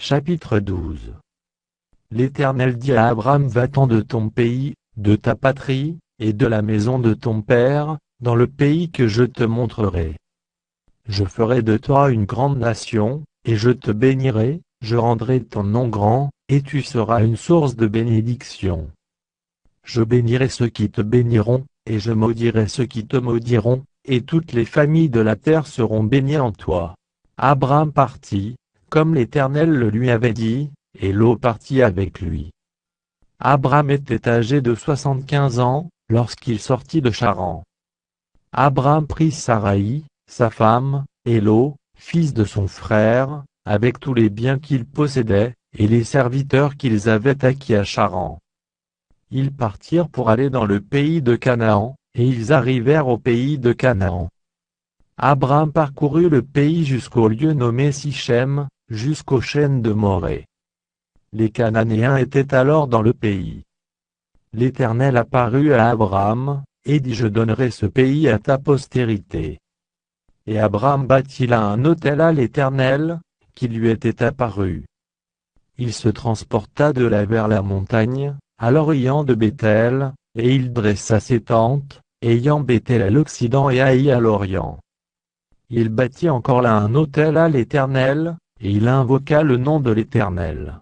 Chapitre 12. L'Éternel dit à Abraham: Va-t'en de ton pays, de ta patrie, et de la maison de ton père, dans le pays que je te montrerai. Je ferai de toi une grande nation, et je te bénirai, je rendrai ton nom grand, et tu seras une source de bénédiction. Je bénirai ceux qui te béniront, et je maudirai ceux qui te maudiront, et toutes les familles de la terre seront bénies en toi. Abraham partit, comme l'Éternel le lui avait dit, et Lot partit avec lui. Abraham était âgé de 75 ans, lorsqu'il sortit de Charan. Abraham prit Saraï, sa femme, et Lot, fils de son frère, avec tous les biens qu'ils possédaient, et les serviteurs qu'ils avaient acquis à Charan. Ils partirent pour aller dans le pays de Canaan, et ils arrivèrent au pays de Canaan. Abraham parcourut le pays jusqu'au lieu nommé Sichem, jusqu'aux chênes de Morée. Les Cananéens étaient alors dans le pays. L'Éternel apparut à Abraham, et dit: Je donnerai ce pays à ta postérité. Et Abraham bâtit là un autel à l'Éternel, qui lui était apparu. Il se transporta de là vers la montagne, à l'orient de Béthel, et il dressa ses tentes, ayant Béthel à l'occident et Haï à l'orient. Il bâtit encore là un autel à l'Éternel, et il invoqua le nom de l'Éternel.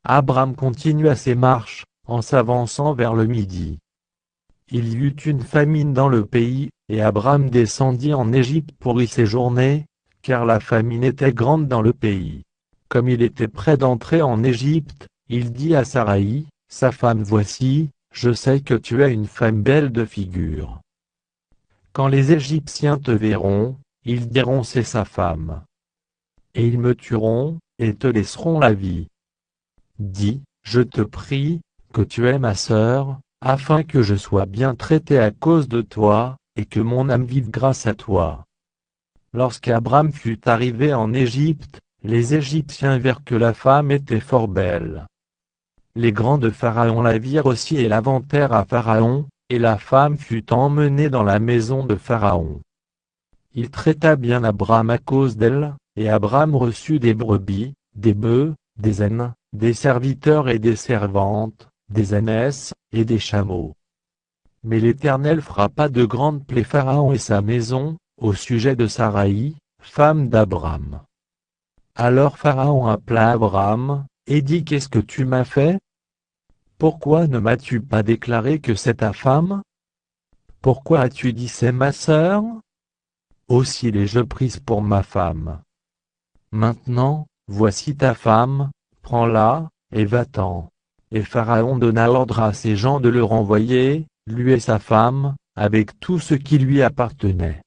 Abraham continua ses marches, en s'avançant vers le midi. Il y eut une famine dans le pays, et Abraham descendit en Égypte pour y séjourner, car la famine était grande dans le pays. Comme il était près d'entrer en Égypte, il dit à Saraï, sa femme: Voici, je sais que tu es une femme belle de figure. Quand les Égyptiens te verront, ils diront: C'est sa femme. Et ils me tueront, et te laisseront la vie. Dis, je te prie, que tu es ma sœur, afin que je sois bien traité à cause de toi, et que mon âme vive grâce à toi. Lorsqu'Abraham fut arrivé en Égypte, les Égyptiens virent que la femme était fort belle. Les grands de Pharaon la virent aussi et la vantèrent à Pharaon, et la femme fut emmenée dans la maison de Pharaon. Il traita bien Abraham à cause d'elle, et Abraham reçut des brebis, des bœufs, des ânes, des serviteurs et des servantes, des ânesses, et des chameaux. Mais l'Éternel frappa de grandes plaies Pharaon et sa maison, au sujet de Saraï, femme d'Abraham. Alors Pharaon appela Abraham, et dit: Qu'est-ce que tu m'as fait? Pourquoi ne m'as-tu pas déclaré que c'est ta femme? Pourquoi as-tu dit: C'est ma sœur? Aussi l'ai-je prise pour ma femme. Maintenant, voici ta femme, prends-la, et va-t'en. Et Pharaon donna ordre à ses gens de le renvoyer, lui et sa femme, avec tout ce qui lui appartenait.